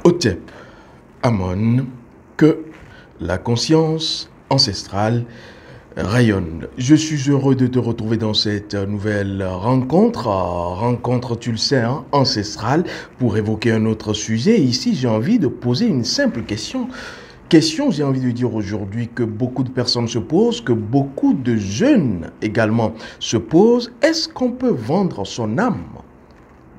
Hotep, Amon, que la conscience ancestrale rayonne. Je suis heureux de te retrouver dans cette nouvelle rencontre, tu le sais, ancestrale, pour évoquer un autre sujet. Ici, j'ai envie de poser une simple question. J'ai envie de dire aujourd'hui que beaucoup de personnes se posent, que beaucoup de jeunes également se posent. Est-ce qu'on peut vendre son âme,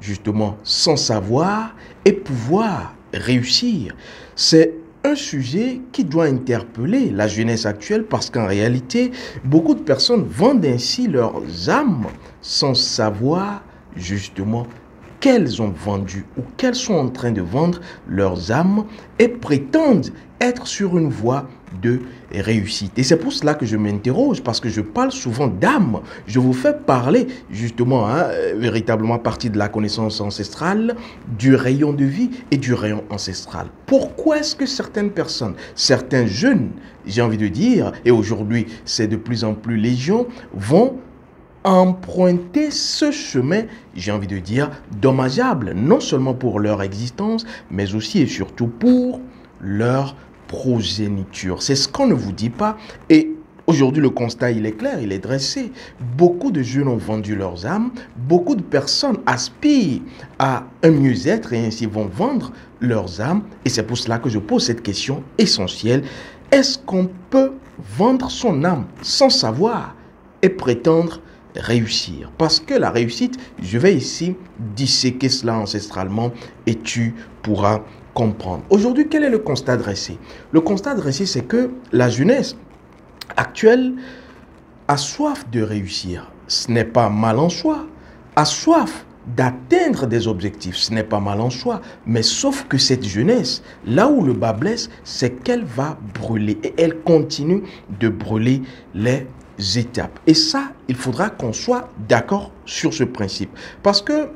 justement, sans savoir et pouvoir réussir? C'est un sujet qui doit interpeller la jeunesse actuelle parce qu'en réalité, beaucoup de personnes vendent ainsi leurs âmes sans savoir justement qu'elles ont vendu ou qu'elles sont en train de vendre leurs âmes et prétendent être sur une voie de réussite. Et c'est pour cela que je m'interroge, parce que je parle souvent d'âme. Je vous fais parler justement, véritablement à partir de la connaissance ancestrale, du rayon de vie et du rayon ancestral. Pourquoi est-ce que certaines personnes, certains jeunes, j'ai envie de dire, et aujourd'hui c'est de plus en plus légion, vont emprunter ce chemin, j'ai envie de dire, dommageable, non seulement pour leur existence, mais aussi et surtout pour leur progéniture. C'est ce qu'on ne vous dit pas. Et aujourd'hui, le constat, il est clair, il est dressé. Beaucoup de jeunes ont vendu leurs âmes. Beaucoup de personnes aspirent à un mieux-être et ainsi vont vendre leurs âmes. Et c'est pour cela que je pose cette question essentielle. Est-ce qu'on peut vendre son âme sans savoir et prétendre réussir? Parce que la réussite, je vais ici disséquer cela ancestralement et tu pourras comprendre. Aujourd'hui, quel est le constat dressé? Le constat dressé, c'est que la jeunesse actuelle a soif de réussir. Ce n'est pas mal en soi. A soif d'atteindre des objectifs. Ce n'est pas mal en soi. Mais sauf que cette jeunesse, là où le bas blesse, c'est qu'elle va brûler. Et elle continue de brûler les étapes. Et ça, il faudra qu'on soit d'accord sur ce principe. Parce que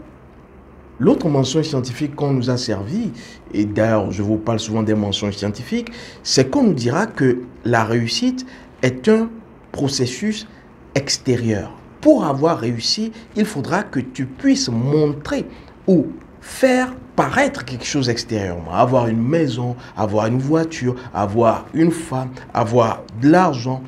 l'autre mensonge scientifique qu'on nous a servi, et d'ailleurs je vous parle souvent des mensonges scientifiques, c'est qu'on nous dira que la réussite est un processus extérieur. Pour avoir réussi, il faudra que tu puisses montrer ou faire paraître quelque chose extérieurement. Avoir une maison, avoir une voiture, avoir une femme, avoir de l'argent,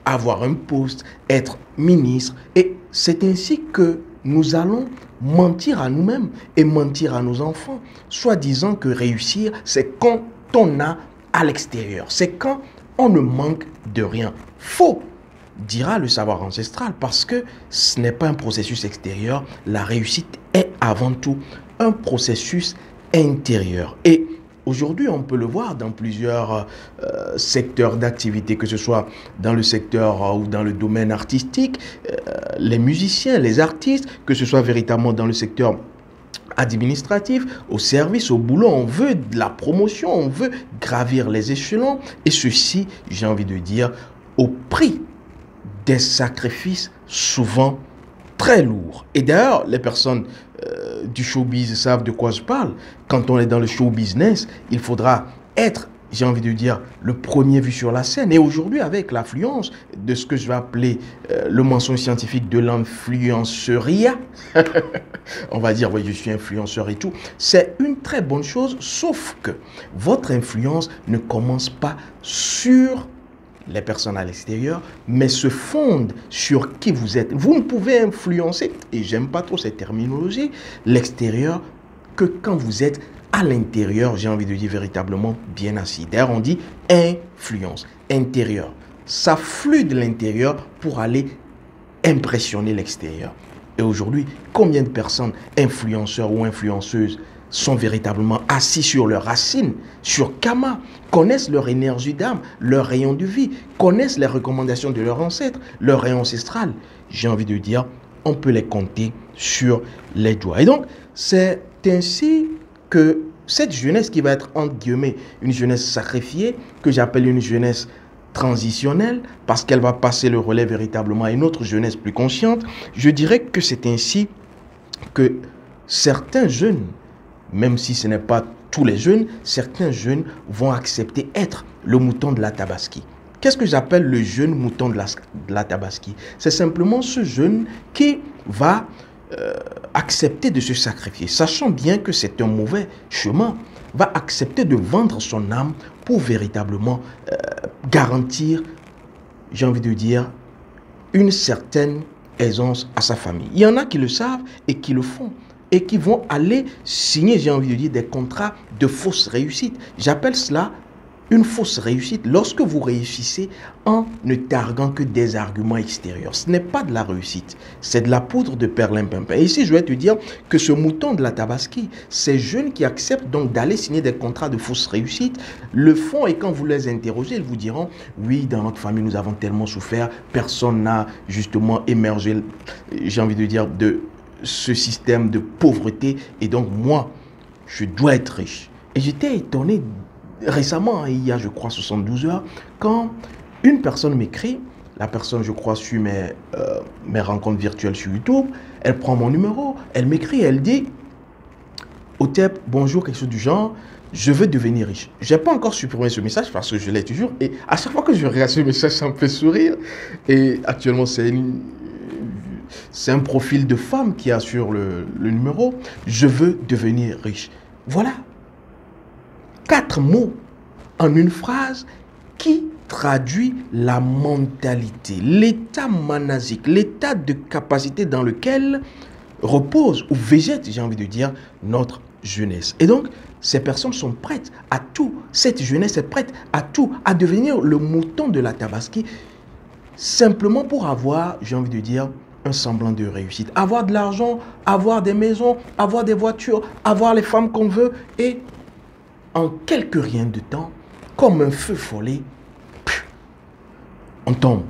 avoir un poste, être ministre. Et c'est ainsi que nous allons mentir à nous-mêmes et mentir à nos enfants, soit disant que réussir, c'est quand on a à l'extérieur. C'est quand on ne manque de rien. Faux, dira le savoir ancestral, parce que ce n'est pas un processus extérieur. La réussite est avant tout un processus intérieur. Et aujourd'hui, on peut le voir dans plusieurs secteurs d'activité, que ce soit dans le secteur ou dans le domaine artistique, les musiciens, les artistes, que ce soit véritablement dans le secteur administratif, au service, au boulot, on veut de la promotion, on veut gravir les échelons, et ceci, j'ai envie de dire, au prix des sacrifices souvent très lourds. Et d'ailleurs, les personnes du showbiz savent de quoi je parle. Quand on est dans le show business, il faudra être, j'ai envie de dire, le premier vu sur la scène. Et aujourd'hui, avec l'affluence de ce que je vais appeler le mensonge scientifique de l'influenceria, on va dire, oui, je suis influenceur et tout, c'est une très bonne chose, sauf que votre influence ne commence pas sur les personnes à l'extérieur, mais se fonde sur qui vous êtes. Vous ne pouvez influencer, et j'aime pas trop cette terminologie, l'extérieur, que quand vous êtes à l'intérieur, j'ai envie de dire véritablement bien assis. D'ailleurs, on dit influence, intérieur. Ça flue de l'intérieur pour aller impressionner l'extérieur. Et aujourd'hui, combien de personnes, influenceurs ou influenceuses, sont véritablement assis sur leurs racines, sur Kama, connaissent leur énergie d'âme, leur rayon de vie, connaissent les recommandations de leurs ancêtres, leur rayon ancestral. J'ai envie de dire, on peut les compter sur les doigts. Et donc, c'est ainsi que cette jeunesse qui va être, entre guillemets, une jeunesse sacrifiée, que j'appelle une jeunesse transitionnelle, parce qu'elle va passer le relais véritablement à une autre jeunesse plus consciente, je dirais que c'est ainsi que certains jeunes, même si ce n'est pas tous les jeunes, certains jeunes vont accepter être le mouton de la Tabaski. Qu'est-ce que j'appelle le jeune mouton de la Tabaski? C'est simplement ce jeune qui va accepter de se sacrifier, sachant bien que c'est un mauvais chemin, va accepter de vendre son âme pour véritablement garantir, j'ai envie de dire, une certaine aisance à sa famille. Il y en a qui le savent et qui le font et qui vont aller signer, j'ai envie de dire, des contrats de fausse réussite. J'appelle cela une fausse réussite lorsque vous réussissez en ne targuant que des arguments extérieurs. Ce n'est pas de la réussite, c'est de la poudre de perlimpinpin. Et ici, je vais te dire que ce mouton de la Tabaski, ces jeunes qui acceptent donc d'aller signer des contrats de fausse réussite, le font et quand vous les interrogez, ils vous diront « Oui, dans notre famille, nous avons tellement souffert, personne n'a justement émergé, j'ai envie de dire, de ce système de pauvreté et donc moi, je dois être riche. » Et j'étais étonné récemment, il y a je crois 72 heures, quand une personne m'écrit, la personne je crois suit mes rencontres virtuelles sur YouTube, elle prend mon numéro, elle m'écrit, elle dit Otep, bonjour, quelque chose du genre, je veux devenir riche. Je n'ai pas encore supprimé ce message parce que je l'ai toujours et à chaque fois que je regarde ce message, ça me fait sourire. Et actuellement, c'est un profil de femme qui a sur le numéro. Je veux devenir riche. Voilà. 4 mots en une phrase qui traduit la mentalité, l'état manasique, l'état de capacité dans lequel repose ou végète, j'ai envie de dire, notre jeunesse. Et donc, ces personnes sont prêtes à tout. Cette jeunesse est prête à tout, à devenir le mouton de la Tabaski, simplement pour avoir, j'ai envie de dire, un semblant de réussite. Avoir de l'argent, avoir des maisons, avoir des voitures, avoir les femmes qu'on veut et en quelques rien de temps, comme un feu follet, on tombe.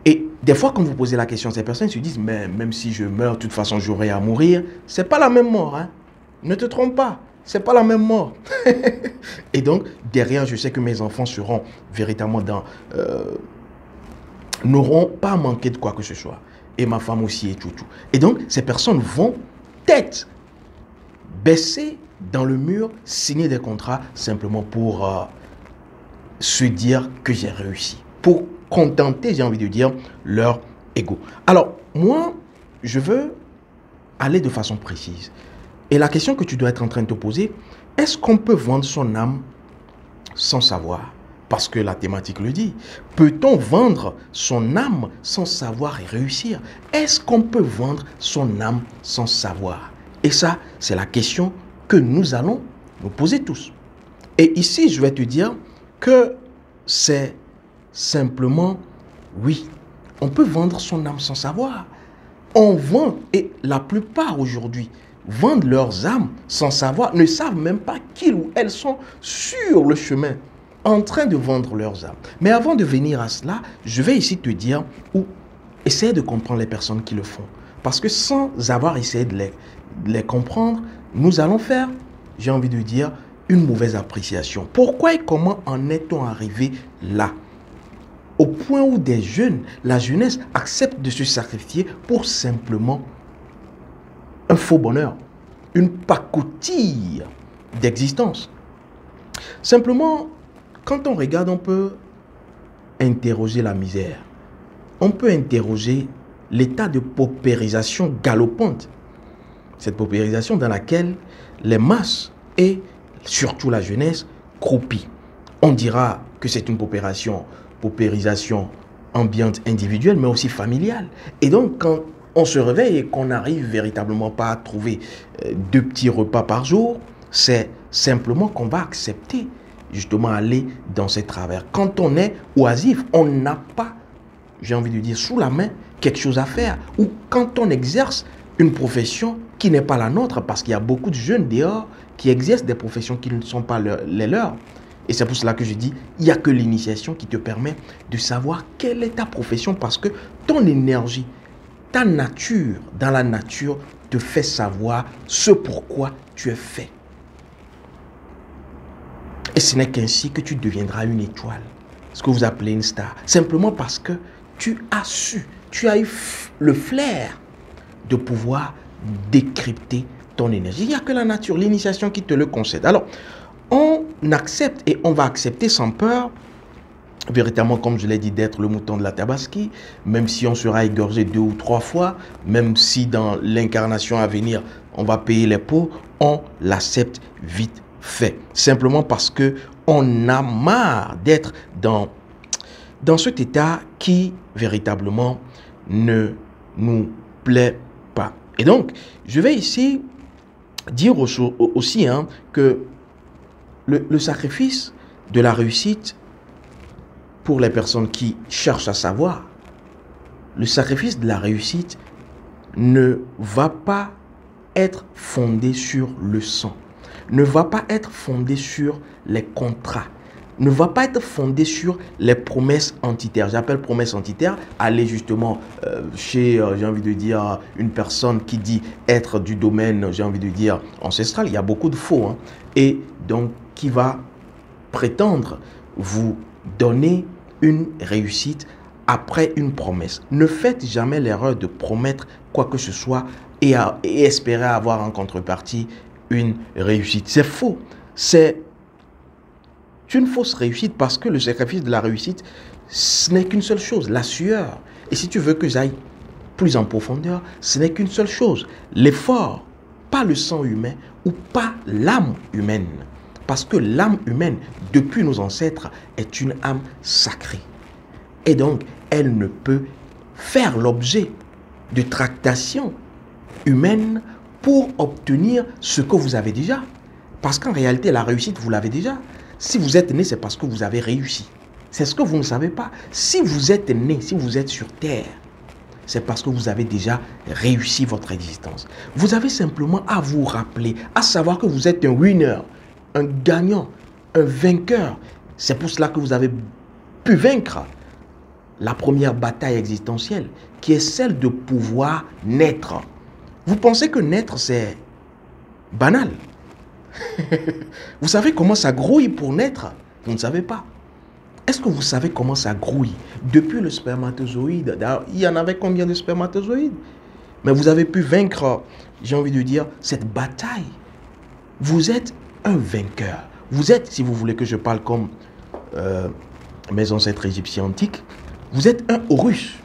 Et des fois, quand vous posez la question, ces personnes se disent, mais même si je meurs, de toute façon, j'aurai à mourir. C'est pas la même mort, hein. Ne te trompe pas, c'est pas la même mort. Et donc, derrière, je sais que mes enfants seront véritablement n'auront pas manqué de quoi que ce soit. Et ma femme aussi et tout. Et donc, ces personnes vont tête baissée dans le mur, signer des contrats simplement pour se dire que j'ai réussi. Pour contenter, j'ai envie de dire, leur ego. Alors, moi, je veux aller de façon précise. Et la question que tu dois être en train de te poser, est-ce qu'on peut vendre son âme sans savoir? Parce que la thématique le dit. Peut-on vendre son âme sans savoir et réussir? Est-ce qu'on peut vendre son âme sans savoir? Et ça, c'est la question que nous allons nous poser tous. Et ici, je vais te dire que c'est simplement, oui, on peut vendre son âme sans savoir. On vend, et la plupart aujourd'hui vendent leurs âmes sans savoir, ne savent même pas qu'ils ou elles sont sur le chemin, en train de vendre leurs âmes. Mais avant de venir à cela, je vais ici te dire, ou essayer de comprendre les personnes qui le font. Parce que sans avoir essayé de les comprendre, nous allons faire, j'ai envie de dire, une mauvaise appréciation. Pourquoi et comment en est-on arrivé là? Au point où des jeunes, la jeunesse, accepte de se sacrifier pour simplement un faux bonheur, une pacotille d'existence. Simplement, quand on regarde, on peut interroger la misère. On peut interroger l'état de paupérisation galopante. Cette paupérisation dans laquelle les masses et surtout la jeunesse croupit. On dira que c'est une paupérisation ambiante individuelle, mais aussi familiale. Et donc, quand on se réveille et qu'on n'arrive véritablement pas à trouver 2 petits repas par jour, c'est simplement qu'on va accepter justement aller dans ces travers. Quand on est oisif, on n'a pas, j'ai envie de dire, sous la main quelque chose à faire. Ou quand on exerce une profession qui n'est pas la nôtre, parce qu'il y a beaucoup de jeunes dehors qui exercent des professions qui ne sont pas les leurs. Et c'est pour cela que je dis, il n'y a que l'initiation qui te permet de savoir quelle est ta profession, parce que ton énergie, ta nature, dans la nature, te fait savoir ce pourquoi tu es fait. Et ce n'est qu'ainsi que tu deviendras une étoile, ce que vous appelez une star. Simplement parce que tu as su, tu as eu le flair de pouvoir décrypter ton énergie. Il n'y a que la nature, l'initiation qui te le concède. Alors, on accepte et on va accepter sans peur véritablement, comme je l'ai dit, d'être le mouton de la Tabaski, même si on sera égorgé 2 ou 3 fois, même si dans l'incarnation à venir, on va payer les pots, on l'accepte vite fait. Simplement parce que on a marre d'être dans cet état qui, véritablement, ne nous plaît pas. Et donc, je vais ici dire aussi que le sacrifice de la réussite, pour les personnes qui cherchent à savoir, le sacrifice de la réussite ne va pas être fondé sur le sang, ne va pas être fondé sur les contrats, ne va pas être fondé sur les promesses entitaires. J'appelle promesses entitaires, aller justement chez, j'ai envie de dire, une personne qui dit être du domaine, j'ai envie de dire, ancestral. Il y a beaucoup de faux, et donc qui va prétendre vous donner une réussite après une promesse. Ne faites jamais l'erreur de promettre quoi que ce soit et espérer avoir en contrepartie une réussite. C'est faux. C'est une fausse réussite parce que le sacrifice de la réussite, ce n'est qu'une seule chose, la sueur. Et si tu veux que j'aille plus en profondeur, ce n'est qu'une seule chose, l'effort, pas le sang humain ou pas l'âme humaine. Parce que l'âme humaine, depuis nos ancêtres, est une âme sacrée. Et donc, elle ne peut faire l'objet de tractations humaines pour obtenir ce que vous avez déjà. Parce qu'en réalité, la réussite, vous l'avez déjà. Si vous êtes né, c'est parce que vous avez réussi. C'est ce que vous ne savez pas. Si vous êtes né, si vous êtes sur Terre, c'est parce que vous avez déjà réussi votre existence. Vous avez simplement à vous rappeler, à savoir que vous êtes un winner, un gagnant, un vainqueur. C'est pour cela que vous avez pu vaincre la première bataille existentielle, qui est celle de pouvoir naître. Vous pensez que naître, c'est banal? Vous savez comment ça grouille pour naître? Vous ne savez pas. Est-ce que vous savez comment ça grouille? Depuis le spermatozoïde, il y en avait combien de spermatozoïdes? Mais vous avez pu vaincre, j'ai envie de dire, cette bataille. Vous êtes un vainqueur. Vous êtes, si vous voulez que je parle comme mes ancêtres égyptiens antiques, vous êtes un Horus.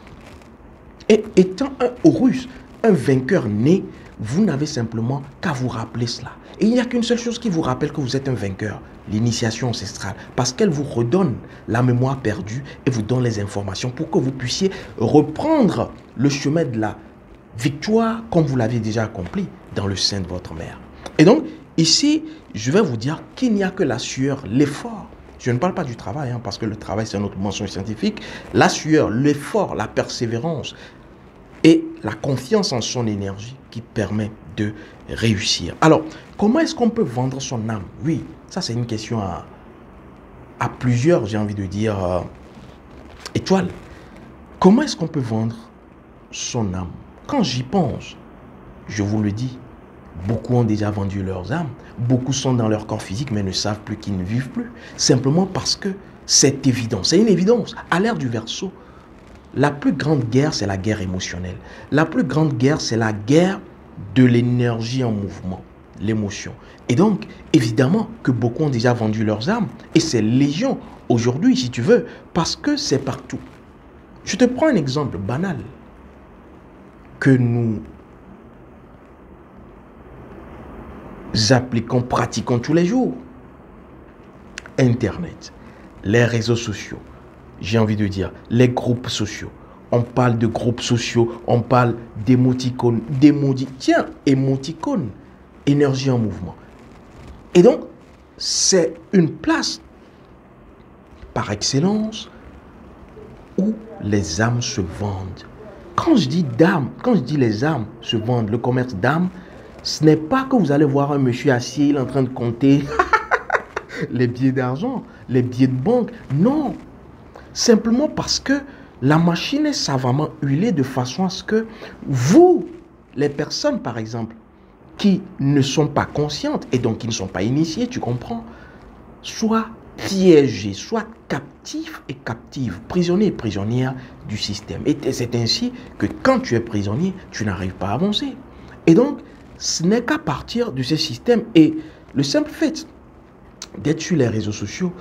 Et étant un Horus, un vainqueur né, vous n'avez simplement qu'à vous rappeler cela. Et il n'y a qu'une seule chose qui vous rappelle que vous êtes un vainqueur, l'initiation ancestrale. Parce qu'elle vous redonne la mémoire perdue et vous donne les informations pour que vous puissiez reprendre le chemin de la victoire comme vous l'aviez déjà accompli dans le sein de votre mère. Et donc, ici, je vais vous dire qu'il n'y a que la sueur, l'effort. Je ne parle pas du travail, parce que le travail, c'est une autre mention scientifique. La sueur, l'effort, la persévérance et la confiance en son énergie qui permet de réussir. Alors, comment est-ce qu'on peut vendre son âme? Oui, ça c'est une question à plusieurs, j'ai envie de dire, étoiles. Comment est-ce qu'on peut vendre son âme? Quand j'y pense, je vous le dis, beaucoup ont déjà vendu leurs âmes. Beaucoup sont dans leur corps physique mais ne savent plus qu'ils ne vivent plus. Simplement parce que c'est évident. C'est une évidence. À l'ère du Verseau, la plus grande guerre, c'est la guerre émotionnelle. La plus grande guerre, c'est la guerre de l'énergie en mouvement, l'émotion. Et donc, évidemment que beaucoup ont déjà vendu leurs âmes. Et c'est légion aujourd'hui, si tu veux, parce que c'est partout. Je te prends un exemple banal que nous appliquons, pratiquons tous les jours. Internet, les réseaux sociaux, j'ai envie de dire, les groupes sociaux. On parle de groupes sociaux, on parle d'émoticônes, tiens, émoticônes, énergie en mouvement. Et donc, c'est une place par excellence où les âmes se vendent. Quand je dis d'âme, quand je dis les âmes se vendent, le commerce d'âmes, ce n'est pas que vous allez voir un monsieur assis, il est en train de compter les billets d'argent, les billets de banque. Non, simplement parce que la machine est savamment huilée de façon à ce que vous, les personnes par exemple, qui ne sont pas conscientes et donc qui ne sont pas initiées, tu comprends, soient piégés, soient captifs et captives, prisonniers et prisonnières du système. Et c'est ainsi que quand tu es prisonnier, tu n'arrives pas à avancer. Et donc, ce n'est qu'à partir de ce système et le simple fait d'être sur les réseaux sociaux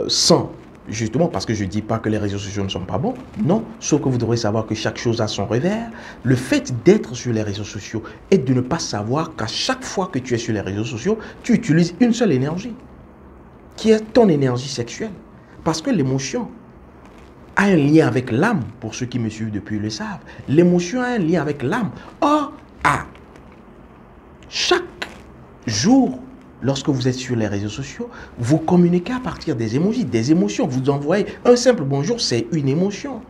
sans Justement, parce que je ne dis pas que les réseaux sociaux ne sont pas bons. Non, sauf que vous devrez savoir que chaque chose a son revers. Le fait d'être sur les réseaux sociaux et de ne pas savoir qu'à chaque fois que tu es sur les réseaux sociaux, tu utilises une seule énergie, qui est ton énergie sexuelle. Parce que l'émotion a un lien avec l'âme, pour ceux qui me suivent depuis le savent. L'émotion a un lien avec l'âme. Or, chaque jour, lorsque vous êtes sur les réseaux sociaux, vous communiquez à partir des émojis, des émotions. Vous envoyez un simple bonjour, c'est une émotion.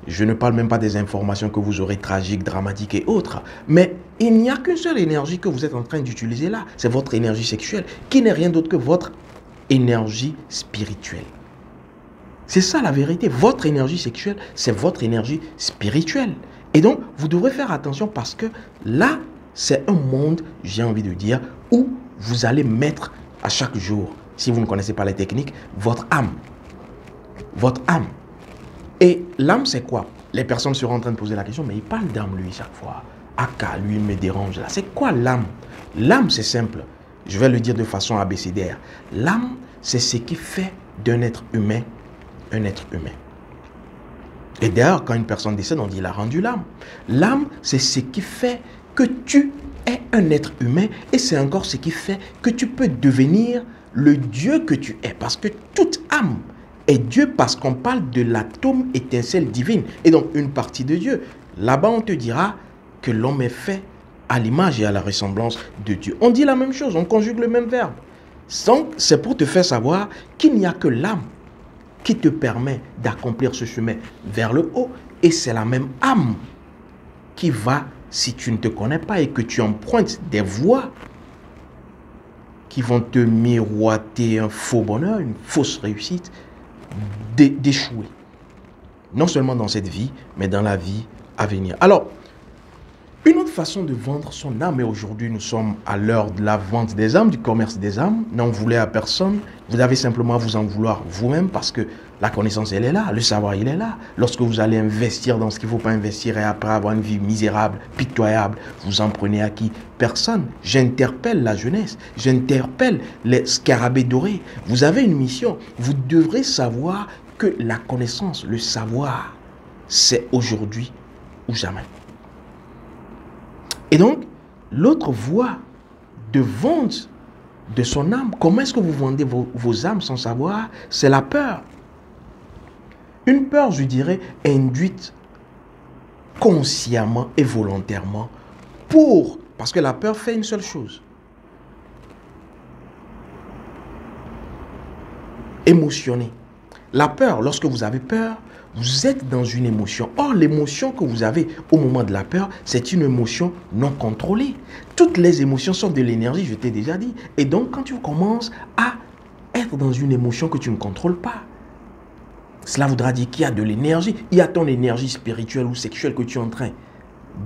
Je ne parle même pas des informations que vous aurez tragiques, dramatiques et autres. Mais il n'y a qu'une seule énergie que vous êtes en train d'utiliser là. C'est votre énergie sexuelle, qui n'est rien d'autre que votre énergie spirituelle. C'est ça la vérité. Votre énergie sexuelle, c'est votre énergie spirituelle. Et donc, vous devrez faire attention parce que là, c'est un monde, j'ai envie de dire, où vous allez mettre à chaque jour, si vous ne connaissez pas les techniques, votre âme. Votre âme. Et l'âme, c'est quoi? Les personnes seront en train de poser la question, mais il parle d'âme, lui, chaque fois. Aka, lui, il me dérange là. C'est quoi l'âme? L'âme, c'est simple. Je vais le dire de façon abécédaire. L'âme, c'est ce qui fait d'un être humain un être humain. Et d'ailleurs, quand une personne décède, on dit il a rendu l'âme. L'âme, c'est ce qui fait que tu es un être humain et c'est encore ce qui fait que tu peux devenir le Dieu que tu es. Parce que toute âme est Dieu parce qu'on parle de l'atome étincelle divine. Et donc, une partie de Dieu. Là-bas, on te dira que l'homme est fait à l'image et à la ressemblance de Dieu. On dit la même chose, on conjugue le même verbe. Donc, c'est pour te faire savoir qu'il n'y a que l'âme qui te permet d'accomplir ce chemin vers le haut. Et c'est la même âme qui va, si tu ne te connais pas et que tu empruntes des voies qui vont te miroiter un faux bonheur, une fausse réussite, d'échouer. Non seulement dans cette vie, mais dans la vie à venir. Alors, une autre façon de vendre son âme, et aujourd'hui nous sommes à l'heure de la vente des âmes, du commerce des âmes, n'en voulez à personne, vous avez simplement à vous en vouloir vous-même parce que la connaissance elle est là, le savoir il est là. Lorsque vous allez investir dans ce qu'il ne faut pas investir et après avoir une vie misérable, pitoyable, vous en prenez à qui? Personne. J'interpelle la jeunesse, j'interpelle les scarabées dorés. Vous avez une mission, vous devrez savoir que la connaissance, le savoir, c'est aujourd'hui ou jamais. Et donc, l'autre voie de vente de son âme, comment est-ce que vous vendez vos âmes sans savoir? C'est la peur. Une peur, je dirais, induite consciemment et volontairement parce que la peur fait une seule chose. Émotionner. La peur, lorsque vous avez peur, vous êtes dans une émotion. Or, l'émotion que vous avez au moment de la peur, c'est une émotion non contrôlée. Toutes les émotions sont de l'énergie, je t'ai déjà dit. Et donc, quand tu commences à être dans une émotion que tu ne contrôles pas, cela voudra dire qu'il y a de l'énergie. Il y a ton énergie spirituelle ou sexuelle que tu es en train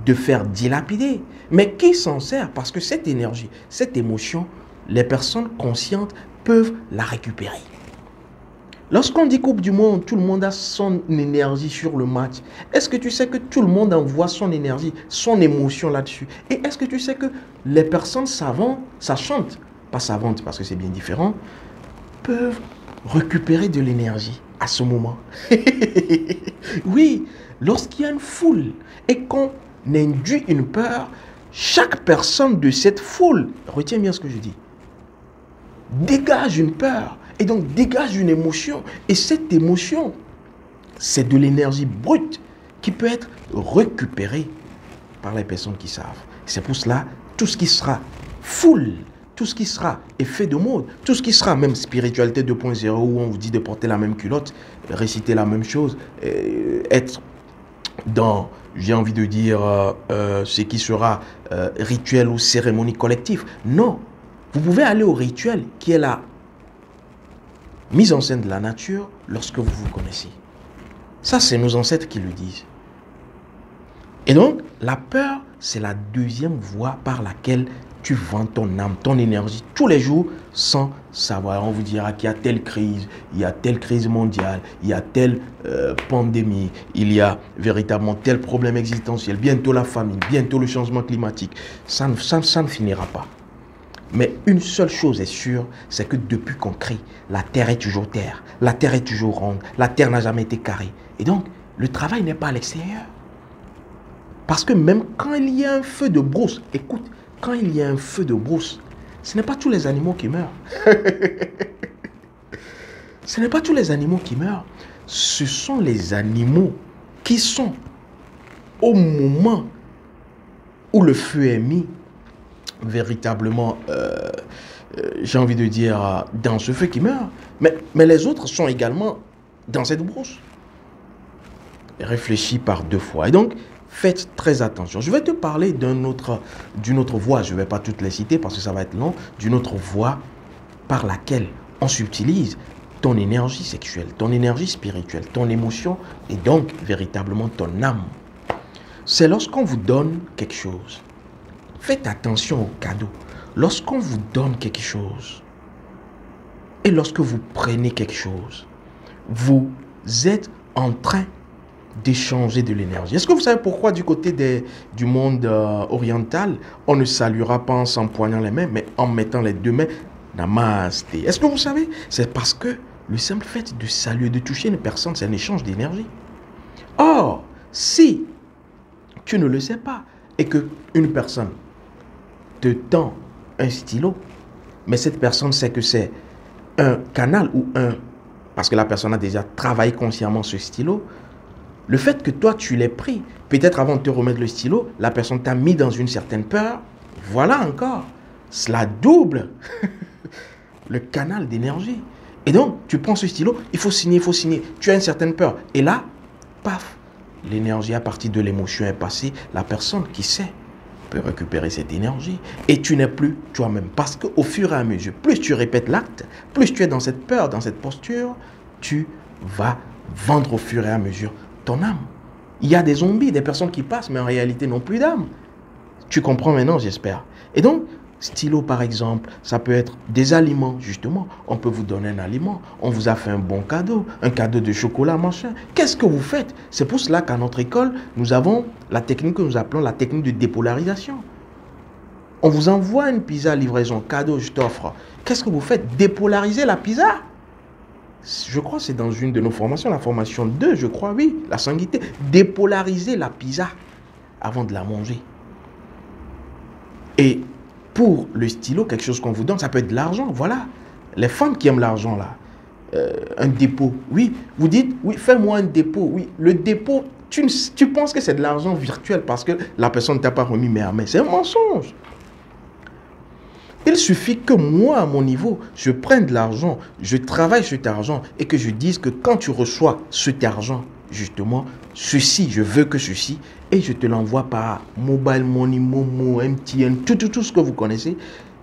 de faire dilapider. Mais qui s'en sert? Parce que cette énergie, cette émotion, les personnes conscientes peuvent la récupérer. Lorsqu'on dit Coupe du Monde, tout le monde a son énergie sur le match. Est-ce que tu sais que tout le monde envoie son énergie, son émotion là-dessus? Et est-ce que tu sais que les personnes sachantes, pas savantes parce que c'est bien différent, peuvent récupérer de l'énergie à ce moment? Oui, lorsqu'il y a une foule et qu'on induit une peur, chaque personne de cette foule, retiens bien ce que je dis, dégage une peur. Et donc, dégage une émotion. Et cette émotion, c'est de l'énergie brute qui peut être récupérée par les personnes qui savent. C'est pour cela, tout ce qui sera foule, tout ce qui sera effet de mode, tout ce qui sera même spiritualité 2.0 où on vous dit de porter la même culotte, réciter la même chose, être dans, j'ai envie de dire, ce qui sera rituel ou cérémonie collective. Non, vous pouvez aller au rituel qui est la mise en scène de la nature lorsque vous vous connaissez. Ça, c'est nos ancêtres qui le disent. Et donc, la peur, c'est la deuxième voie par laquelle tu vends ton âme, ton énergie, tous les jours, sans savoir. On vous dira qu'il y a telle crise, il y a telle crise mondiale, il y a telle pandémie, il y a véritablement tel problème existentiel, bientôt la famine, bientôt le changement climatique. Ça ne finira pas. Mais une seule chose est sûre, c'est que depuis qu'on crée, la terre est toujours terre. La terre est toujours ronde. La terre n'a jamais été carrée. Et donc, le travail n'est pas à l'extérieur. Parce que même quand il y a un feu de brousse, écoute, quand il y a un feu de brousse, ce n'est pas tous les animaux qui meurent. Ce n'est pas tous les animaux qui meurent. Ce sont les animaux qui sont au moment où le feu est mis, véritablement, j'ai envie de dire, dans ce feu qui meurt. Mais les autres sont également dans cette brousse. Réfléchis par deux fois. Et donc, faites très attention. Je vais te parler d'une autre voie. Je ne vais pas toutes les citer parce que ça va être long. D'une autre voie par laquelle on s'utilise ton énergie sexuelle, ton énergie spirituelle, ton émotion et donc véritablement ton âme. C'est lorsqu'on vous donne quelque chose. Faites attention aux cadeaux. Lorsqu'on vous donne quelque chose et lorsque vous prenez quelque chose, vous êtes en train d'échanger de l'énergie. Est-ce que vous savez pourquoi du côté du monde oriental, on ne saluera pas en s'empoignant les mains, mais en mettant les deux mains, namasté. Est-ce que vous savez? C'est parce que le simple fait de saluer, de toucher une personne, c'est un échange d'énergie. Or, si tu ne le sais pas et qu'une personne te tend un stylo, mais cette personne sait que c'est un canal ou parce que la personne a déjà travaillé consciemment ce stylo, le fait que toi tu l'aies pris, peut-être avant de te remettre le stylo, la personne t'a mis dans une certaine peur, voilà encore, cela double le canal d'énergie. Et donc, tu prends ce stylo, il faut signer, tu as une certaine peur. Et là, paf, l'énergie à partir de l'émotion est passée, la personne qui sait peut récupérer cette énergie. Et tu n'es plus toi-même. Parce qu'au fur et à mesure, plus tu répètes l'acte, plus tu es dans cette peur, dans cette posture, tu vas vendre au fur et à mesure ton âme. Il y a des zombies, des personnes qui passent, mais en réalité n'ont plus d'âme. Tu comprends maintenant, j'espère. Et donc, stylo par exemple, ça peut être des aliments, justement. On peut vous donner un aliment. On vous a fait un bon cadeau, un cadeau de chocolat, machin. Qu'est-ce que vous faites? C'est pour cela qu'à notre école, nous avons la technique que nous appelons la technique de dépolarisation. On vous envoie une pizza livraison, cadeau, je t'offre. Qu'est-ce que vous faites? Dépolariser la pizza. Je crois que c'est dans une de nos formations, la formation 2, je crois, oui, la sanguité. Dépolariser la pizza avant de la manger. Et pour le stylo, quelque chose qu'on vous donne, ça peut être de l'argent, voilà. Les femmes qui aiment l'argent, là, un dépôt, oui. Vous dites, oui, fais-moi un dépôt, oui. Le dépôt, tu penses que c'est de l'argent virtuel parce que la personne ne t'a pas remis main à main. C'est un mensonge. Il suffit que moi, à mon niveau, je prenne de l'argent, je travaille cet argent et que je dise que quand tu reçois cet argent, justement, ceci, je veux que ceci, et je te l'envoie par Mobile Money, Momo, MTN, tout ce que vous connaissez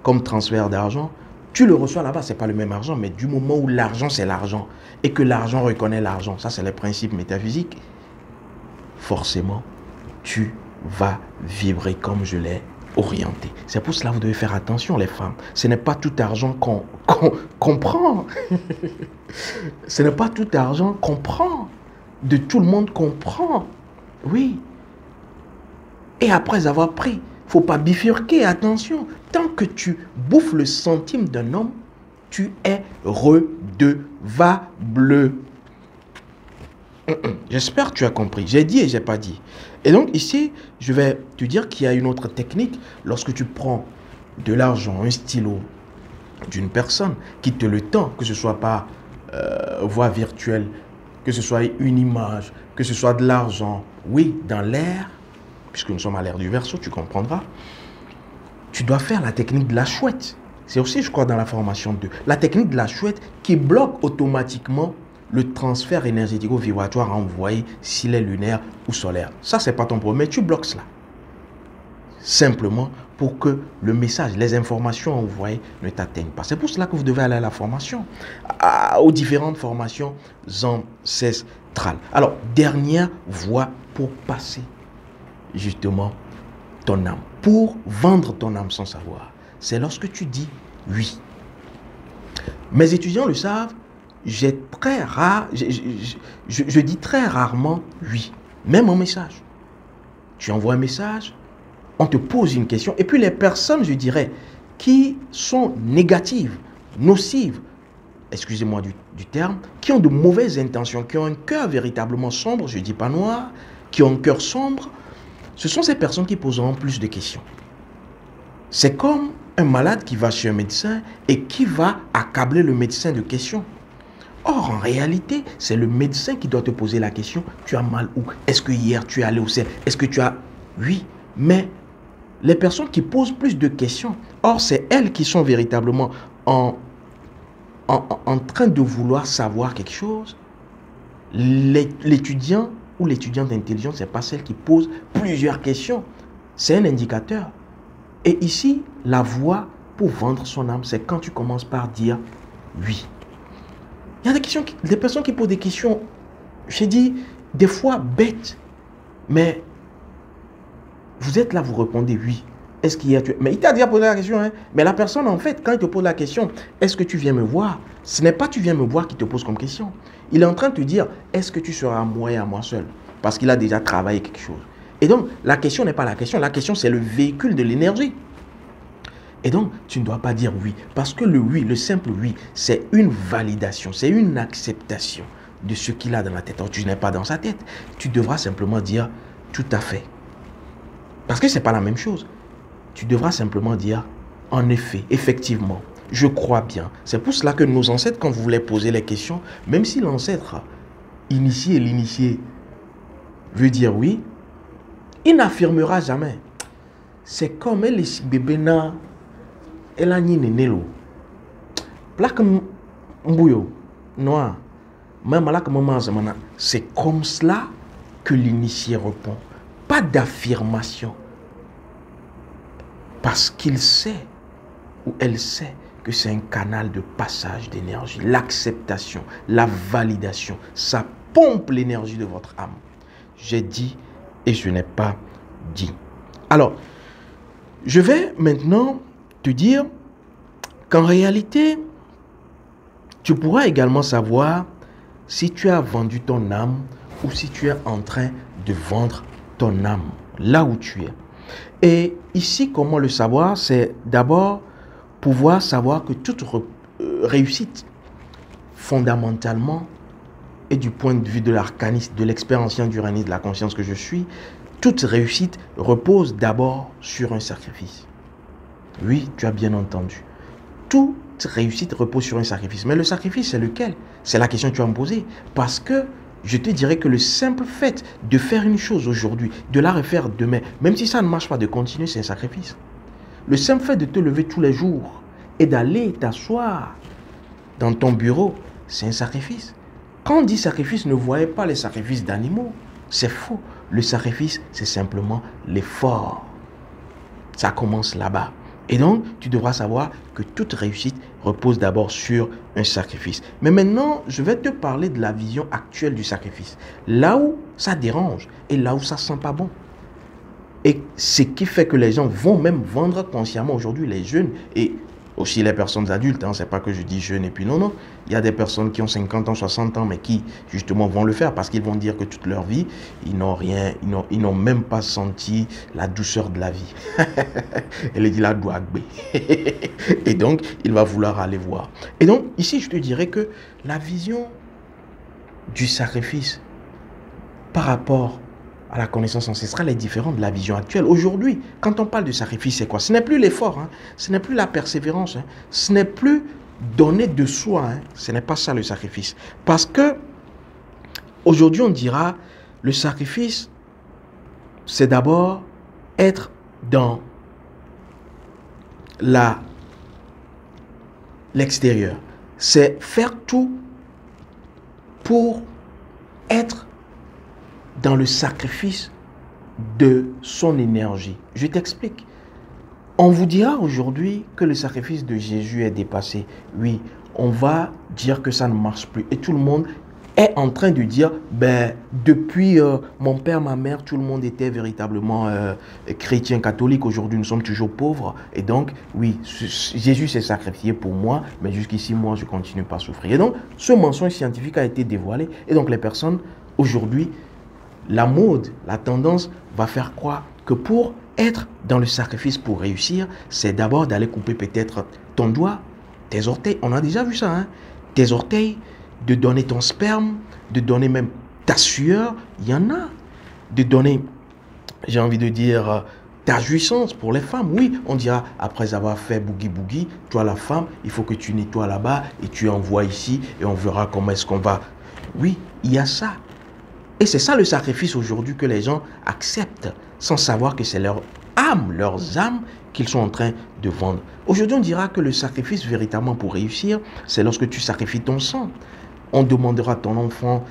comme transfert d'argent. Tu le reçois là-bas, ce n'est pas le même argent, mais du moment où l'argent, c'est l'argent, et que l'argent reconnaît l'argent, ça c'est les principes métaphysiques, forcément, tu vas vibrer comme je l'ai orienté. C'est pour cela que vous devez faire attention, les femmes. Ce n'est pas tout argent qu'on prend. Ce n'est pas tout argent qu'on prend. De tout le monde qu'on prend. Oui. Et après avoir pris, il ne faut pas bifurquer. Attention. Tant que tu bouffes le centime d'un homme, tu es redevable. J'espère que tu as compris. J'ai dit et je n'ai pas dit. Et donc ici, je vais te dire qu'il y a une autre technique. Lorsque tu prends de l'argent, un stylo d'une personne qui te le tend, que ce soit par voie virtuelle, que ce soit une image, que ce soit de l'argent, oui, dans l'air, puisque nous sommes à l'ère du Verseau, tu comprendras. Tu dois faire la technique de la chouette. C'est aussi, je crois, dans la formation 2. La technique de la chouette qui bloque automatiquement le transfert énergético-vibratoire envoyé, s'il est lunaire ou solaire. Ça, ce n'est pas ton problème, mais tu bloques cela. Simplement pour que le message, les informations envoyées ne t'atteignent pas. C'est pour cela que vous devez aller à la formation, aux différentes formations ancestrales. Alors, dernière voie pour passer justement ton âme, pour vendre ton âme sans savoir. C'est lorsque tu dis oui. Mes étudiants le savent, je dis très rarement oui, même en message. Tu envoies un message, on te pose une question, et puis les personnes, je dirais, qui sont négatives, nocives, excusez-moi du terme, qui ont de mauvaises intentions, qui ont un cœur véritablement sombre, je ne dis pas noir, qui ont un cœur sombre, ce sont ces personnes qui poseront plus de questions. C'est comme un malade qui va chez un médecin et qui va accabler le médecin de questions. Or, en réalité, c'est le médecin qui doit te poser la question, tu as mal où? Est-ce que hier tu es allé au ciel? Est-ce que tu as... Oui, mais les personnes qui posent plus de questions, or c'est elles qui sont véritablement en train de vouloir savoir quelque chose. L'étudiant ou l'étudiante intelligente, ce n'est pas celle qui pose plusieurs questions. C'est un indicateur. Et ici, la voie pour vendre son âme, c'est quand tu commences par dire oui. Il y a des personnes qui posent des questions, j'ai dit, des fois bêtes, mais vous êtes là, vous répondez oui. Est-ce qu'il y a... Mais il t'a déjà posé la question, hein? Mais la personne, en fait, quand il te pose la question, est-ce que tu viens me voir? Ce n'est pas tu viens me voir qui te pose comme question. Il est en train de te dire, est-ce que tu seras à moi et à moi seul? Parce qu'il a déjà travaillé quelque chose. Et donc, la question n'est pas la question, c'est le véhicule de l'énergie. Et donc, tu ne dois pas dire oui. Parce que le oui, le simple oui, c'est une validation, c'est une acceptation de ce qu'il a dans la tête. Alors, tu n'es pas dans sa tête. Tu devras simplement dire tout à fait. Parce que ce n'est pas la même chose. Tu devras simplement dire en effet, effectivement, je crois bien. C'est pour cela que nos ancêtres, quand vous voulez poser les questions, même si l'ancêtre initié et l'initié veut dire oui, il n'affirmera jamais. C'est comme les bébés na elle a ni nélo. Plaque mbouyo noir. Même là que maman zamana, c'est comme cela que l'initié répond. Pas d'affirmation. Parce qu'il sait ou elle sait que c'est un canal de passage d'énergie. L'acceptation, la validation, ça pompe l'énergie de votre âme. J'ai dit et je n'ai pas dit. Alors, je vais maintenant te dire qu'en réalité, tu pourras également savoir si tu as vendu ton âme ou si tu es en train de vendre ton âme, là où tu es. Et ici, comment le savoir? C'est d'abord pouvoir savoir que toute réussite, fondamentalement, et du point de vue de l'arcanisme, de l'expérience enduranie, de la conscience que je suis, toute réussite repose d'abord sur un sacrifice. Oui, tu as bien entendu. Toute réussite repose sur un sacrifice. Mais le sacrifice, c'est lequel? C'est la question que tu vas me poser. Parce que je te dirais que le simple fait de faire une chose aujourd'hui, de la refaire demain, même si ça ne marche pas, de continuer, c'est un sacrifice. Le simple fait de te lever tous les jours et d'aller t'asseoir dans ton bureau, c'est un sacrifice. Quand on dit sacrifice, ne voyez pas les sacrifices d'animaux. C'est faux. Le sacrifice, c'est simplement l'effort. Ça commence là-bas. Et donc, tu devras savoir que toute réussite repose d'abord sur un sacrifice. Mais maintenant, je vais te parler de la vision actuelle du sacrifice. Là où ça dérange et là où ça ne sent pas bon. Et ce qui fait que les gens vont même vendre consciemment aujourd'hui, les jeunes et aussi les personnes adultes. Ce n'est pas que je dis jeunes et puis non, non. Il y a des personnes qui ont 50 ans, 60 ans, mais qui justement vont le faire parce qu'ils vont dire que toute leur vie, ils n'ont rien, ils n'ont même pas senti la douceur de la vie. Elle dit la douagbe. Et donc, il va vouloir aller voir. Et donc, ici, je te dirais que la vision du sacrifice par rapport à la connaissance ancestrale est différente de la vision actuelle. Aujourd'hui, quand on parle de sacrifice, c'est quoi? Ce n'est plus l'effort, hein. Ce n'est plus la persévérance, hein. Ce n'est plus donner de soi, hein. Ce n'est pas ça le sacrifice. Parce que aujourd'hui, on dira le sacrifice, c'est d'abord être dans l'extérieur. C'est faire tout pour être dans le sacrifice de son énergie. Je t'explique. On vous dira aujourd'hui que le sacrifice de Jésus est dépassé. Oui, on va dire que ça ne marche plus. Et tout le monde est en train de dire, depuis mon père, ma mère, tout le monde était véritablement chrétien, catholique. Aujourd'hui, nous sommes toujours pauvres. Et donc, oui, Jésus s'est sacrifié pour moi, mais jusqu'ici, moi, je continue pas à souffrir. Et donc, ce mensonge scientifique a été dévoilé. Et donc, les personnes, aujourd'hui, la mode, la tendance va faire croire que pour Être dans le sacrifice pour réussir, c'est d'abord d'aller couper peut-être ton doigt, tes orteils. On a déjà vu ça, hein? Tes orteils, de donner ton sperme, de donner même ta sueur. Il y en a. De donner, j'ai envie de dire, ta jouissance pour les femmes. Oui, on dira, après avoir fait boogie, toi la femme, il faut que tu nettoies là-bas et tu envoies ici et on verra comment est-ce qu'on va. Oui, il y a ça. Et c'est ça le sacrifice aujourd'hui que les gens acceptent sans savoir que c'est leur âme, leurs âmes qu'ils sont en train de vendre. Aujourd'hui, on dira que le sacrifice véritablement pour réussir, c'est lorsque tu sacrifies ton sang. On demandera à ton enfant,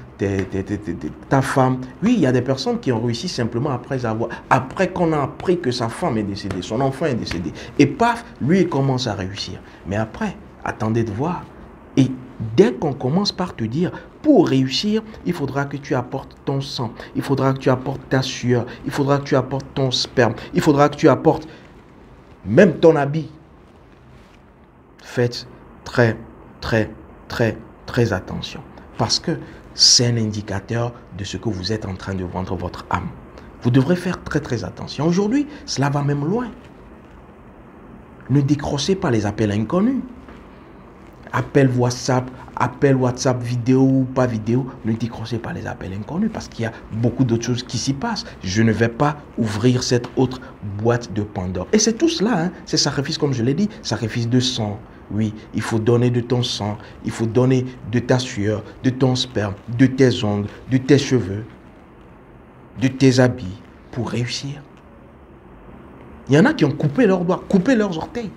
ta femme. Oui, il y a des personnes qui ont réussi simplement après qu'on a appris que sa femme est décédée, son enfant est décédé. Et paf, lui, il commence à réussir. Mais après, attendez de voir. Et dès qu'on commence par te dire, pour réussir, il faudra que tu apportes ton sang, il faudra que tu apportes ta sueur, il faudra que tu apportes ton sperme, il faudra que tu apportes même ton habit. Faites très, très, très, très attention. Parce que c'est un indicateur de ce que vous êtes en train de vendre votre âme. Vous devrez faire très, très attention. Aujourd'hui, cela va même loin. Ne décrochez pas les appels inconnus. Appel WhatsApp vidéo ou pas vidéo, ne décrochez pas les appels inconnus parce qu'il y a beaucoup d'autres choses qui s'y passent. Je ne vais pas ouvrir cette autre boîte de Pandore. Et c'est tout cela, hein, c'est sacrifice comme je l'ai dit, sacrifice de sang. Oui, il faut donner de ton sang, il faut donner de ta sueur, de ton sperme, de tes ongles, de tes cheveux, de tes habits pour réussir. Il y en a qui ont coupé leurs doigts, coupé leurs orteils.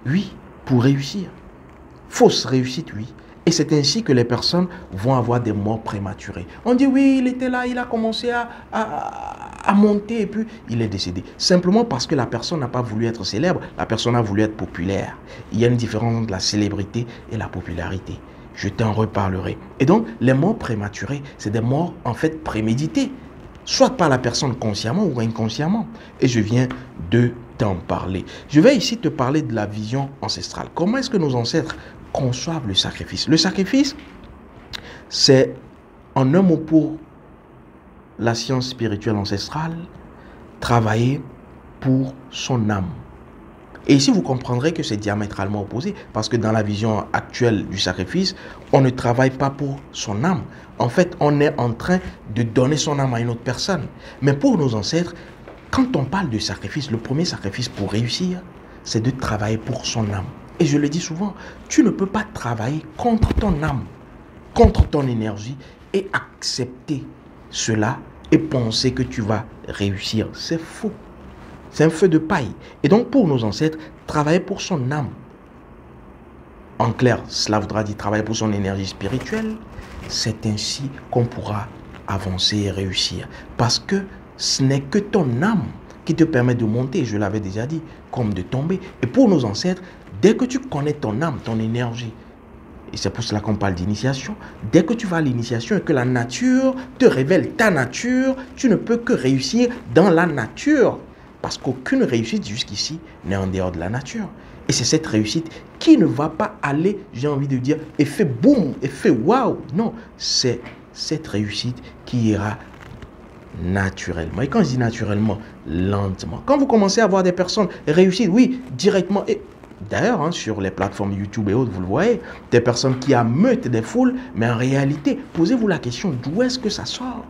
Oui, pour réussir. Fausse réussite, oui. Et c'est ainsi que les personnes vont avoir des morts prématurées. On dit oui, il était là, il a commencé à monter et puis il est décédé. Simplement parce que la personne n'a pas voulu être célèbre, la personne a voulu être populaire. Il y a une différence entre la célébrité et la popularité. Je t'en reparlerai. Et donc, les morts prématurées, c'est des morts en fait préméditées. Soit par la personne consciemment ou inconsciemment. Et je viens de t'en parler. Je vais ici te parler de la vision ancestrale. Comment est-ce que nos ancêtres conçoivent le sacrifice? Le sacrifice, c'est en un mot pour la science spirituelle ancestrale, travailler pour son âme. Et ici, vous comprendrez que c'est diamétralement opposé, parce que dans la vision actuelle du sacrifice, on ne travaille pas pour son âme. En fait, on est en train de donner son âme à une autre personne. Mais pour nos ancêtres, quand on parle de sacrifice, le premier sacrifice pour réussir, c'est de travailler pour son âme. Et je le dis souvent, tu ne peux pas travailler contre ton âme, contre ton énergie et accepter cela et penser que tu vas réussir. C'est faux. C'est un feu de paille. Et donc pour nos ancêtres, travailler pour son âme. En clair, cela voudra dire travailler pour son énergie spirituelle. C'est ainsi qu'on pourra avancer et réussir. Parce que ce n'est que ton âme qui te permet de monter, je l'avais déjà dit, comme de tomber. Et pour nos ancêtres, dès que tu connais ton âme, ton énergie, et c'est pour cela qu'on parle d'initiation, dès que tu vas à l'initiation et que la nature te révèle ta nature, tu ne peux que réussir dans la nature. Parce qu'aucune réussite jusqu'ici n'est en dehors de la nature. Et c'est cette réussite qui ne va pas aller, j'ai envie de dire, effet boum, effet waouh. Non, c'est cette réussite qui ira naturellement. Et quand je dis naturellement, lentement. Quand vous commencez à voir des personnes réussir, oui, directement. Et d'ailleurs, hein, sur les plateformes YouTube et autres, vous le voyez, des personnes qui ameutent des foules, mais en réalité, posez-vous la question, d'où est-ce que ça sort?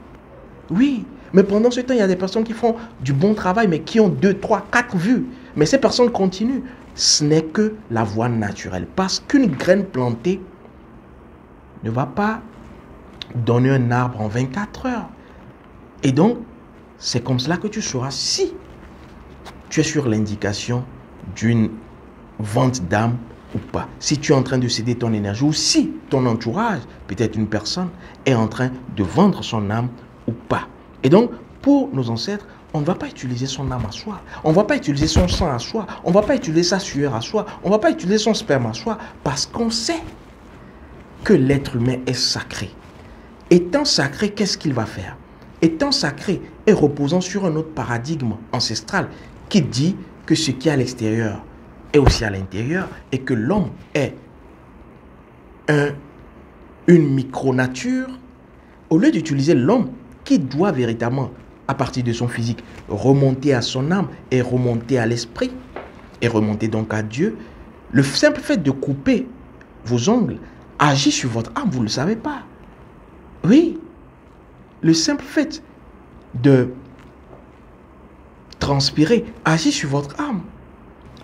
Oui, mais pendant ce temps, il y a des personnes qui font du bon travail, mais qui ont 2, 3, 4 vues. Mais ces personnes continuent. Ce n'est que la voie naturelle. Parce qu'une graine plantée ne va pas donner un arbre en 24 heures. Et donc, c'est comme cela que tu sauras si tu es sur l'indication d'une vente d'âme ou pas. Si tu es en train de céder ton énergie ou si ton entourage, peut-être une personne, est en train de vendre son âme ou pas. Et donc, pour nos ancêtres, on ne va pas utiliser son âme à soi. On ne va pas utiliser son sang à soi. On ne va pas utiliser sa sueur à soi. On ne va pas utiliser son sperme à soi parce qu'on sait que l'être humain est sacré. Étant sacré, qu'est-ce qu'il va faire? Étant sacré et reposant sur un autre paradigme ancestral qui dit que ce qui est à l'extérieur est aussi à l'intérieur et que l'homme est une micronature, au lieu d'utiliser l'homme qui doit véritablement à partir de son physique, remonter à son âme et remonter à l'esprit et remonter donc à Dieu. Le simple fait de couper vos ongles agit sur votre âme, vous ne le savez pas. Oui, le simple fait de transpirer agit sur votre âme.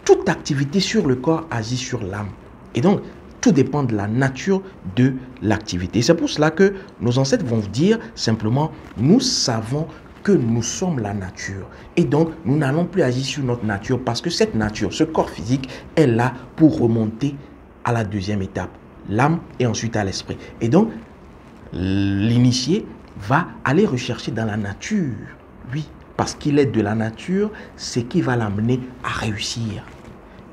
Toute activité sur le corps agit sur l'âme. Et donc, tout dépend de la nature de l'activité. C'est pour cela que nos ancêtres vont vous dire simplement, nous savons que nous sommes la nature. Et donc, nous n'allons plus agir sur notre nature parce que cette nature, ce corps physique, est là pour remonter à la deuxième étape, l'âme et ensuite à l'esprit. Et donc, l'initié va aller rechercher dans la nature, oui, parce qu'il est de la nature, ce qui va l'amener à réussir.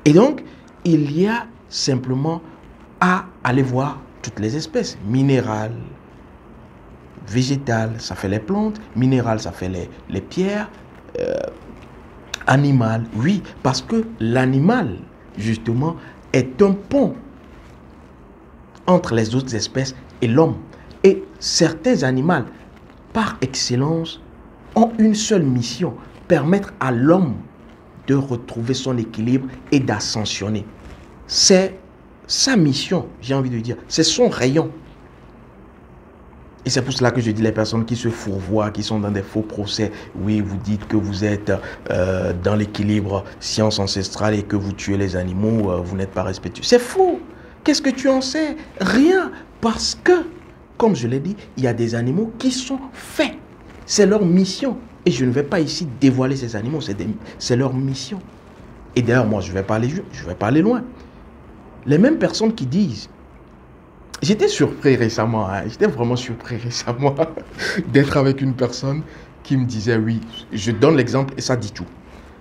Et donc, il y a simplement à aller voir toutes les espèces, minérales, végétales, ça fait les plantes, minérales, ça fait les pierres, animales, oui, parce que l'animal, justement, est un pont entre les autres espèces et l'homme. Et certains animaux, par excellence, ont une seule mission, permettre à l'homme de retrouver son équilibre et d'ascensionner. C'est sa mission, j'ai envie de dire, c'est son rayon. Et c'est pour cela que je dis les personnes qui se fourvoient, qui sont dans des faux procès, oui, vous dites que vous êtes dans l'équilibre science ancestrale et que vous tuez les animaux, vous n'êtes pas respectueux. C'est faux. Qu'est-ce que tu en sais? Rien. Parce que, comme je l'ai dit, il y a des animaux qui sont faits. C'est leur mission. Et je ne vais pas ici dévoiler ces animaux, c'est leur mission. Et d'ailleurs, moi, je vais pas aller loin. Les mêmes personnes qui disent, j'étais surpris récemment, j'étais vraiment surpris récemment d'être avec une personne qui me disait, oui, je donne l'exemple et ça dit tout,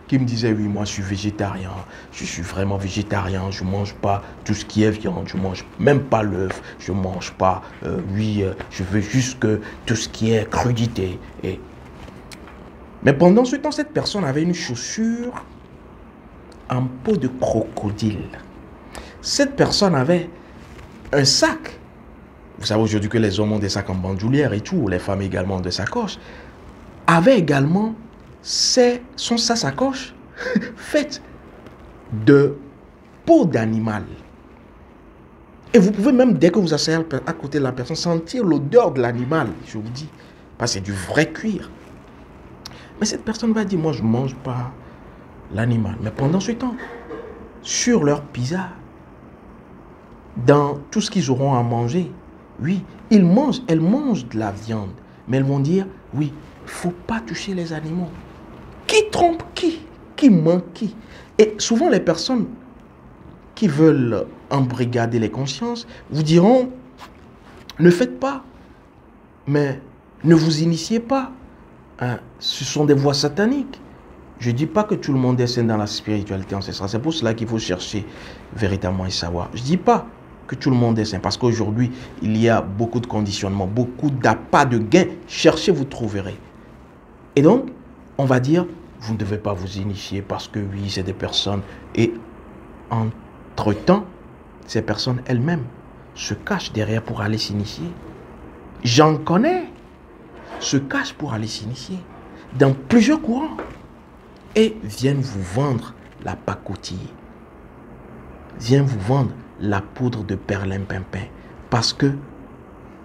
qui me disait, oui, moi je suis végétarien, je suis vraiment végétarien, je ne mange pas tout ce qui est viande, je ne mange même pas l'œuf, je ne mange pas, je veux juste que tout ce qui est crudité. Mais pendant ce temps, cette personne avait une chaussure en peau de crocodile. Cette personne avait un sac. Vous savez aujourd'hui que les hommes ont des sacs en bandoulière et tout, les femmes également ont des sacoches. Avait également sa sacoche faite de peau d'animal. Et vous pouvez même, dès que vous asseyez à côté de la personne, sentir l'odeur de l'animal, je vous dis. Parce que c'est du vrai cuir. Mais cette personne va dire, moi je ne mange pas l'animal. Mais pendant ce temps, sur leur pizza, dans tout ce qu'ils auront à manger, oui, elles mangent de la viande. Mais elles vont dire, oui, il ne faut pas toucher les animaux. Qui trompe qui? Qui ment qui? Et souvent les personnes qui veulent embrigader les consciences vous diront, ne faites pas, mais ne vous initiez pas. Ce sont des voies sataniques. Je ne dis pas que tout le monde est sain dans la spiritualité ancestrale. C'est pour cela qu'il faut chercher véritablement et savoir. Je ne dis pas que tout le monde est sain. Parce qu'aujourd'hui, il y a beaucoup de conditionnements, beaucoup d'appâts de gain. Cherchez, vous trouverez. Et donc, on va dire, vous ne devez pas vous initier parce que oui, c'est des personnes. Et entre-temps, ces personnes elles-mêmes se cachent derrière pour aller s'initier. J'en connais. Se cachent pour aller s'initier dans plusieurs courants. Et viennent vous vendre la pacotille. Viennent vous vendre la poudre de perlimpinpin. Parce que,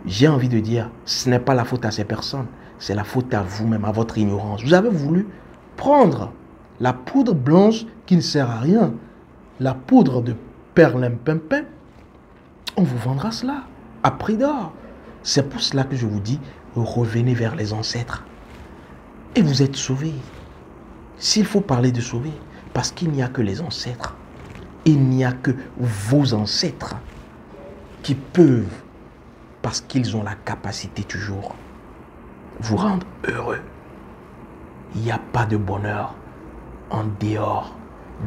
j'ai envie de dire, ce n'est pas la faute à ces personnes. C'est la faute à vous-même, à votre ignorance. Vous avez voulu prendre la poudre blanche qui ne sert à rien. La poudre de perlimpinpin. On vous vendra cela à prix d'or. C'est pour cela que je vous dis, revenez vers les ancêtres. Et vous êtes sauvés. S'il faut parler de sauver, parce qu'il n'y a que les ancêtres, il n'y a que vos ancêtres qui peuvent, parce qu'ils ont la capacité toujours, vous rendre heureux. Il n'y a pas de bonheur en dehors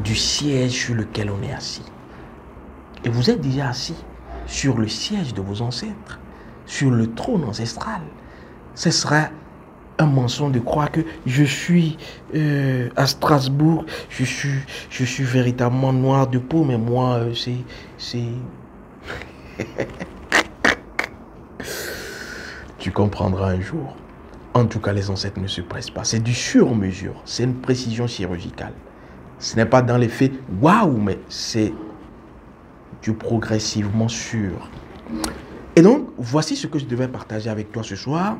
du siège sur lequel on est assis. Et vous êtes déjà assis sur le siège de vos ancêtres, sur le trône ancestral. Ce sera un mensonge de croire que je suis à Strasbourg, je suis véritablement noir de peau, mais moi, c'est... Tu comprendras un jour. En tout cas, les ancêtres ne se pressent pas. C'est du sur-mesure. C'est une précision chirurgicale. Ce n'est pas dans les faits, waouh, mais c'est du progressivement sûr. Et donc, voici ce que je devais partager avec toi ce soir.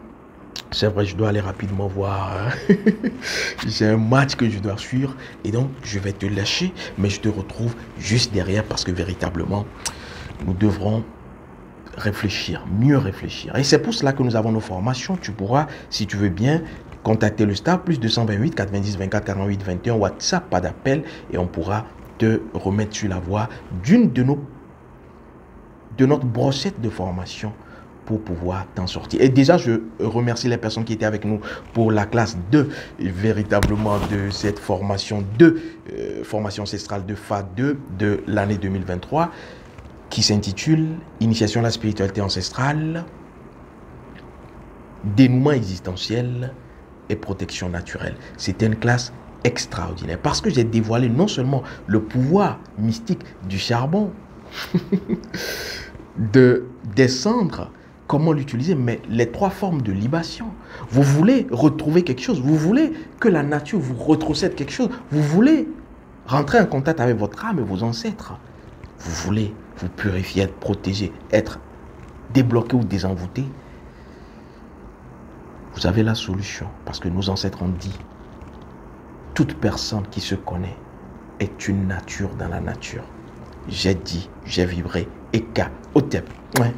C'est vrai, je dois aller rapidement voir. J'ai un match que je dois suivre. Et donc, je vais te lâcher. Mais je te retrouve juste derrière parce que véritablement, nous devrons réfléchir, mieux réfléchir. Et c'est pour cela que nous avons nos formations. Tu pourras, si tu veux bien, contacter le staff, plus 228 90 24 48 21, WhatsApp, pas d'appel. Et on pourra te remettre sur la voie d'une de notre brochette de formation pour pouvoir t'en sortir. Et déjà, je remercie les personnes qui étaient avec nous pour la classe 2, véritablement de cette formation 2, formation ancestrale de FA2 de l'année 2023, qui s'intitule Initiation à la spiritualité ancestrale, dénouement existentiel et protection naturelle. C'était une classe extraordinaire parce que j'ai dévoilé non seulement le pouvoir mystique du charbon, des cendres, comment l'utiliser, mais les 3 formes de libation. Vous voulez retrouver quelque chose, vous voulez que la nature vous retrocède quelque chose, vous voulez rentrer en contact avec votre âme et vos ancêtres, vous voulez vous purifier, être protégé, être débloqué ou désenvoûté. Vous avez la solution parce que nos ancêtres ont dit toute personne qui se connaît est une nature dans la nature. J'ai dit, j'ai vibré, Eka, Otep. Ouais.